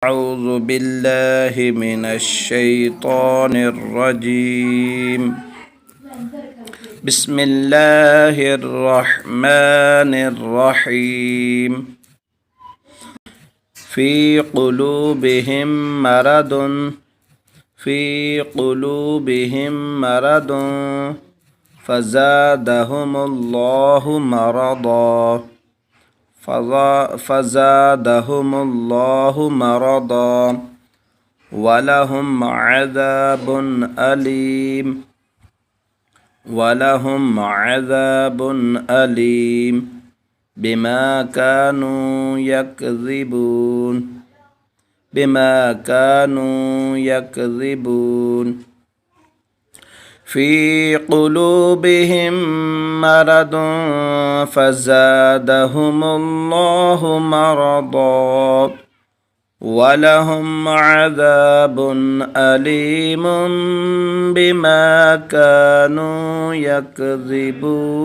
أعوذ بالله من الشيطان الرجيم بسم الله الرحمن الرحيم في قلوبهم مرض فزادهم الله مرضا ولهم عذاب أليم بما كانوا يكذبون في قلوبهم مرض فزادهم الله مرضا ولهم عذاب أليم بما كانوا يكذبون